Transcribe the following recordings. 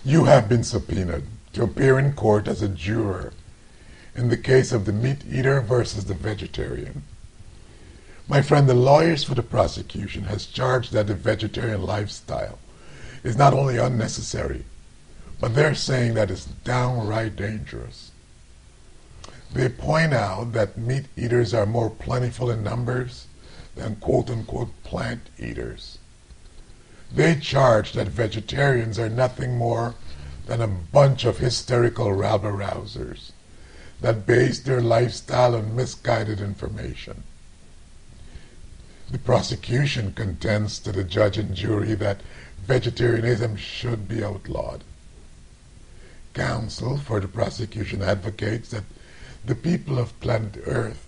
You have been subpoenaed to appear in court as a juror in the case of the meat eater versus the vegetarian. My friend, the lawyers for the prosecution has charged that the vegetarian lifestyle is not only unnecessary, but they're saying that it's downright dangerous. They point out that meat eaters are more plentiful in numbers than quote-unquote plant eaters. They charge that vegetarians are nothing more than a bunch of hysterical rabble-rousers that base their lifestyle on misguided information. The prosecution contends to the judge and jury that vegetarianism should be outlawed. Counsel for the prosecution advocates that the people of planet Earth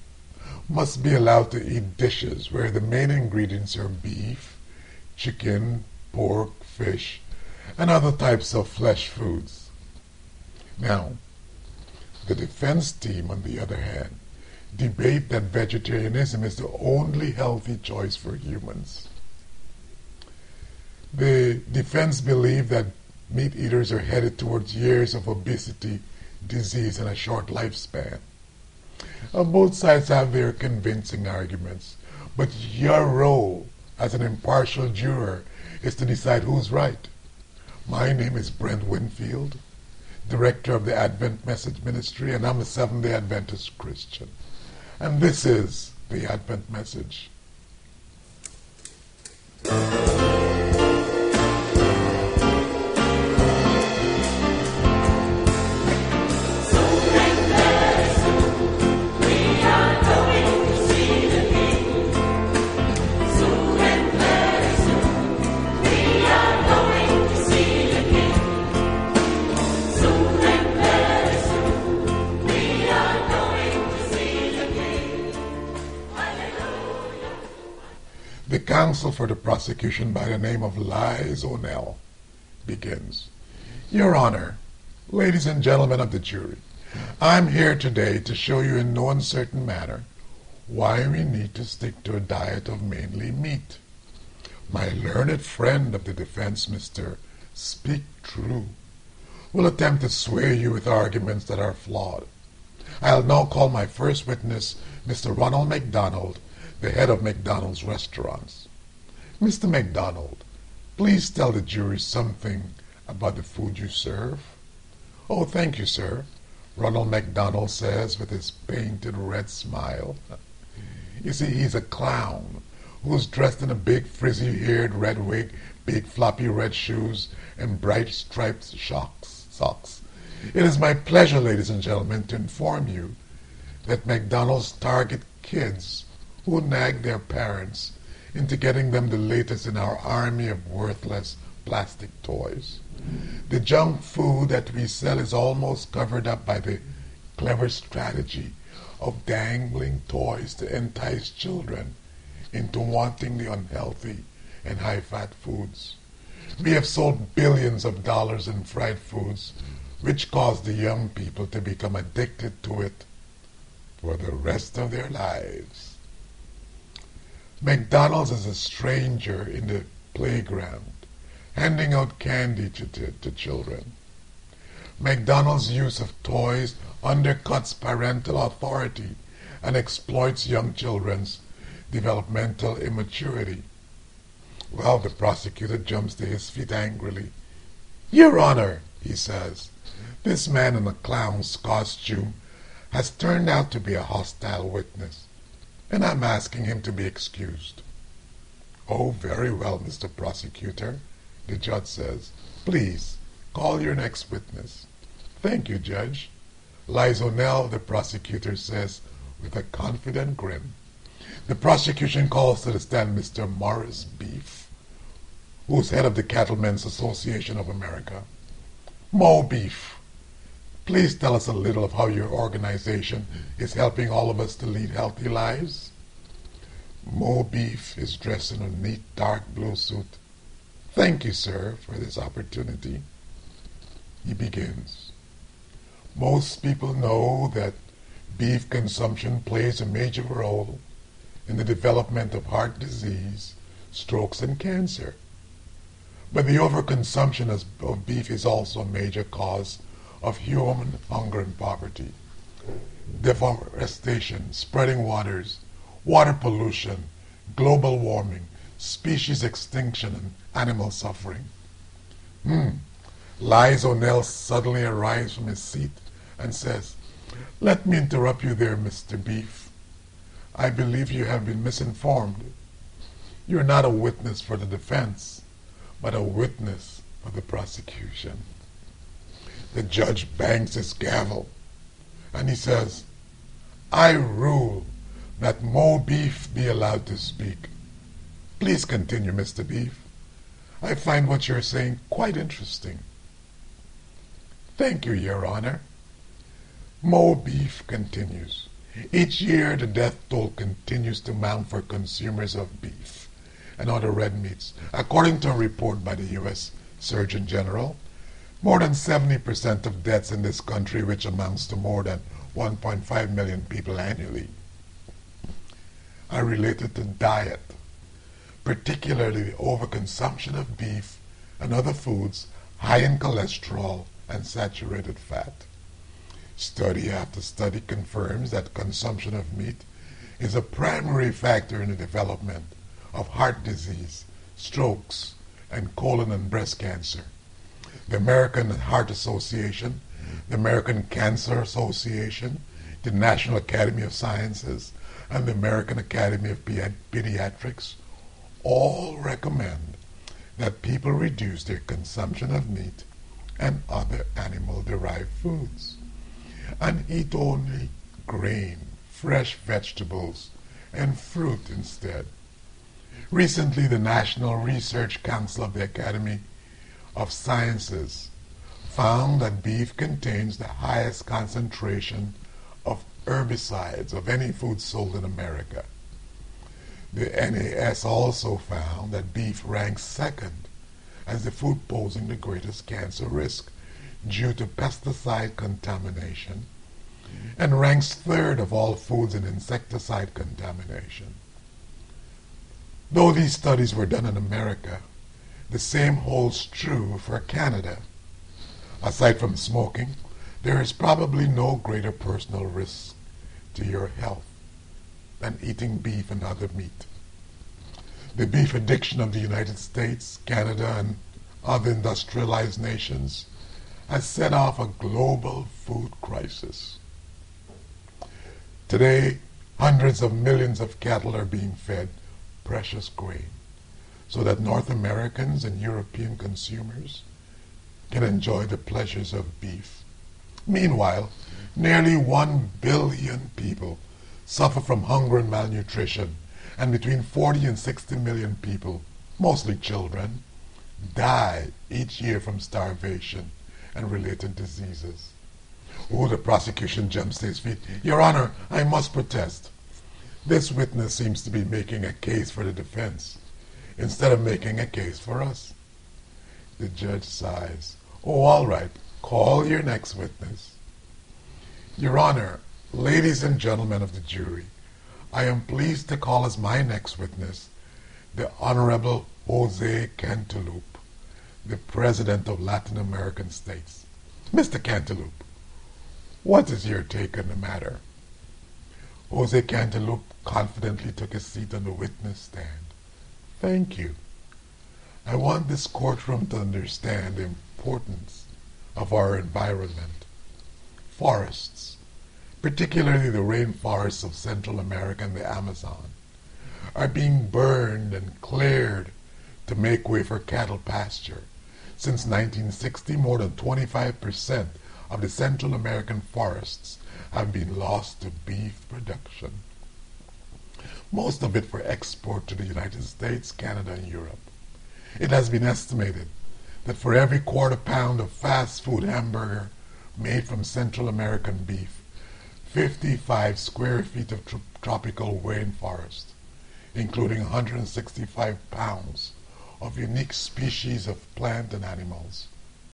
must be allowed to eat dishes where the main ingredients are beef, chicken, pork, fish, and other types of flesh foods. Now, the defense team, on the other hand, debate that vegetarianism is the only healthy choice for humans. The defense believe that meat eaters are headed towards years of obesity, disease, and a short lifespan. Both sides have their convincing arguments, but your role as an impartial juror is to decide who's right. My name is Brent Winfield, director of the Advent Message Ministry, and I'm a Seventh-day Adventist Christian. And this is the Advent Message. The counsel for the prosecution, by the name of Liz O'Neill, begins. Your Honor, ladies and gentlemen of the jury, I'm here today to show you in no uncertain manner why we need to stick to a diet of mainly meat. My learned friend of the defense, Mr. Speak True, will attempt to sway you with arguments that are flawed. I'll now call my first witness, Mr. Ronald McDonald, the head of McDonald's restaurants. Mr. McDonald, please tell the jury something about the food you serve. Oh, thank you, sir, Ronald McDonald says with his painted red smile. You see, he's a clown who's dressed in a big frizzy-haired red wig, big floppy red shoes, and bright striped socks. It is my pleasure, ladies and gentlemen, to inform you that McDonald's target kids who nag their parents into getting them the latest in our army of worthless plastic toys. The junk food that we sell is almost covered up by the clever strategy of dangling toys to entice children into wanting the unhealthy and high-fat foods. We have sold billions of dollars in fried foods, which cause the young people to become addicted to it for the rest of their lives. McDonald's is a stranger in the playground, handing out candy to children. McDonald's use of toys undercuts parental authority and exploits young children's developmental immaturity. Well, the prosecutor jumps to his feet angrily. Your Honor, he says, this man in a clown's costume has turned out to be a hostile witness, and I'm asking him to be excused. Oh, very well, Mr. Prosecutor, the judge says. Please, call your next witness. Thank you, Judge. Liz O'Neill, the prosecutor, says with a confident grin. The prosecution calls to the stand Mr. Morris Beef, who's head of the Cattlemen's Association of America. Mo Beef, please tell us a little of how your organization is helping all of us to lead healthy lives. Mo Beef is dressed in a neat dark blue suit. Thank you, sir, for this opportunity. He begins. Most people know that beef consumption plays a major role in the development of heart disease, strokes, and cancer. But the overconsumption of beef is also a major cause of human hunger and poverty. Deforestation, spreading waters, water pollution, global warming, species extinction, and animal suffering. Lies O'Neill suddenly arrives from his seat and says, "Let me interrupt you there, Mr. Beef. I believe you have been misinformed. You're not a witness for the defense, but a witness for the prosecution." The judge bangs his gavel and he says, "I rule that Mo Beef be allowed to speak." Please continue, Mr. Beef. I find what you're saying quite interesting. Thank you, Your Honor. Mo Beef continues. Each year the death toll continues to mount for consumers of beef and other red meats. According to a report by the U.S. Surgeon General, more than 70% of deaths in this country, which amounts to more than 1.5 million people annually, are related to diet, particularly the overconsumption of beef and other foods high in cholesterol and saturated fat. Study after study confirms that consumption of meat is a primary factor in the development of heart disease, strokes, and colon and breast cancer. The American Heart Association, the American Cancer Association, the National Academy of Sciences, and the American Academy of Pediatrics all recommend that people reduce their consumption of meat and other animal-derived foods and eat only grain, fresh vegetables, and fruit instead. Recently, the National Research Council of the Academy of Sciences found that beef contains the highest concentration of herbicides of any food sold in America. The NAS also found that beef ranks second as the food posing the greatest cancer risk due to pesticide contamination, and ranks third of all foods in insecticide contamination. Though these studies were done in America, the same holds true for Canada. Aside from smoking, there is probably no greater personal risk to your health than eating beef and other meat. The beef addiction of the United States, Canada, and other industrialized nations has set off a global food crisis. Today, hundreds of millions of cattle are being fed precious grain so that North Americans and European consumers can enjoy the pleasures of beef. Meanwhile, nearly 1 billion people suffer from hunger and malnutrition, and between 40 and 60 million people, mostly children, die each year from starvation and related diseases. Oh, the prosecution jumps to his feet. Your Honor, I must protest. This witness seems to be making a case for the defense instead of making a case for us. The judge sighs. Oh, all right. Call your next witness. Your Honor, ladies and gentlemen of the jury, I am pleased to call as my next witness the Honorable Jose Cantaloupe, the President of Latin American States. Mr. Cantaloupe, what is your take on the matter? Jose Cantaloupe confidently took his seat on the witness stand. Thank you. I want this courtroom to understand the importance of our environment. Forests, particularly the rainforests of Central America and the Amazon, are being burned and cleared to make way for cattle pasture. Since 1960, more than 25% of the Central American forests have been lost to beef production, most of it for export to the United States, Canada, and Europe. It has been estimated that for every quarter pound of fast food hamburger made from Central American beef, 55 square feet of tropical rainforest, including 165 pounds of unique species of plant and animals,